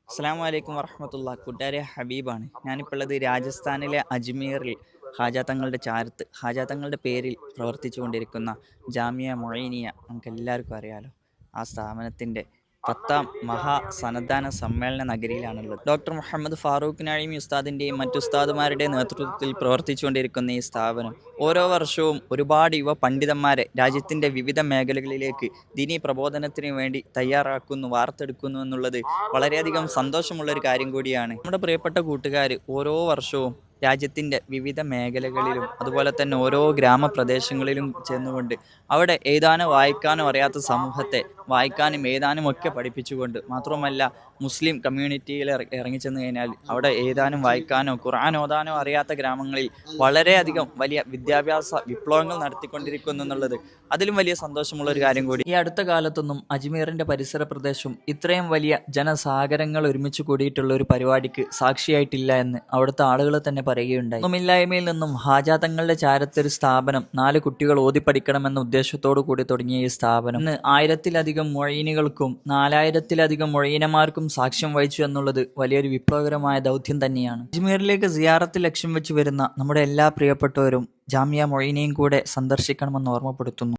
അസ്സലാമു അലൈക്കും വറഹ്മത്തുള്ളാ. കൂട്ടുകാരെ, ഹബീബാണ്. ഞാനിപ്പോൾ ഉള്ളത് രാജസ്ഥാനിലെ അജ്മീറിൽ ഹാജ തങ്ങളുടെ ചാരത്ത് ഹാജ തങ്ങളുടെ പേരിൽ പ്രവർത്തിച്ചു കൊണ്ടിരിക്കുന്ന ജാമിയ മൊയ്നിയ നമുക്ക് എല്ലാവർക്കും അറിയാലോ. ആ സ്ഥാപനത്തിൻ്റെ 10ാം സന്നദ്ധാന സമ്മേളന നഗരിയിലാണുള്ളത്. ഡോക്ടർ മുഹമ്മദ് ഫാറൂഖ് നഈമി ഉസ്താദിൻ്റെയും മറ്റു ഉസ്താദുമാരുടെയും നേതൃത്വത്തിൽ പ്രവർത്തിച്ചുകൊണ്ടിരിക്കുന്ന ഈ സ്ഥാപനം ഓരോ വർഷവും ഒരുപാട് യുവ പണ്ഡിതന്മാരെ രാജ്യത്തിൻ്റെ വിവിധ മേഖലകളിലേക്ക് ദീനീ പ്രബോധനത്തിന് വേണ്ടി തയ്യാറാക്കുന്നു, വാർത്തെടുക്കുന്നു എന്നുള്ളത് വളരെയധികം സന്തോഷമുള്ളൊരു കാര്യം കൂടിയാണ്. നമ്മുടെ പ്രിയപ്പെട്ട കൂട്ടുകാർ ഓരോ വർഷവും രാജ്യത്തിൻ്റെ വിവിധ മേഖലകളിലും അതുപോലെ തന്നെ ഓരോ ഗ്രാമപ്രദേശങ്ങളിലും ചെന്നുകൊണ്ട് അവിടെ എഴുതാനോ വായിക്കാനോ അറിയാത്ത സമൂഹത്തെ വായിക്കാനും എഴുതാനും ഒക്കെ പഠിപ്പിച്ചുകൊണ്ട്, മാത്രമല്ല മുസ്ലിം കമ്മ്യൂണിറ്റിയിൽ ഇറങ്ങിച്ചെന്ന് കഴിഞ്ഞാൽ അവിടെ എഴുതാനും വായിക്കാനോ ഖുർആൻ ഓതാനോ അറിയാത്ത ഗ്രാമങ്ങളിൽ വളരെയധികം വലിയ വിദ്യാഭ്യാസ വിപ്ലവങ്ങൾ നടത്തിക്കൊണ്ടിരിക്കുന്നു എന്നുള്ളത് അതിലും വലിയ സന്തോഷമുള്ള ഒരു കാര്യം കൂടി. ഈ അടുത്ത കാലത്തൊന്നും അജ്മീറിൻ്റെ പരിസര പ്രദേശം ഇത്രയും വലിയ ജനസാഗരങ്ങൾ ഒരുമിച്ച് കൂടിയിട്ടുള്ള ഒരു പരിപാടിക്ക് സാക്ഷിയായിട്ടില്ല എന്ന് അവിടുത്തെ ആളുകൾ തന്നെ പറയുകയുണ്ടായി. ഒന്നുമില്ലായ്മയിൽ നിന്നും ഹാജ തങ്ങളുടെ ചാരത്തൊരു സ്ഥാപനം 4 കുട്ടികൾ ഓതി പഠിക്കണമെന്ന ഉദ്ദേശത്തോടു കൂടി തുടങ്ങിയ ഈ സ്ഥാപനം ഇന്ന് 1000-ലധികം മൊയ്നികൾക്കും 4000-ലധികം മൊയ്നമാർക്കും സാക്ഷ്യം വഹിച്ചു എന്നുള്ളത് വലിയൊരു വിപ്ലവകരമായ ദൗത്യം തന്നെയാണ്. അജ്മീറിലേക്ക് സിയാറത്ത് ലക്ഷ്യം വെച്ച് വരുന്ന നമ്മുടെ എല്ലാ പ്രിയപ്പെട്ടവരും ജാമിയ മൊയ്നിയും കൂടെ സന്ദർശിക്കണമെന്ന് ഓർമ്മപ്പെടുത്തുന്നു.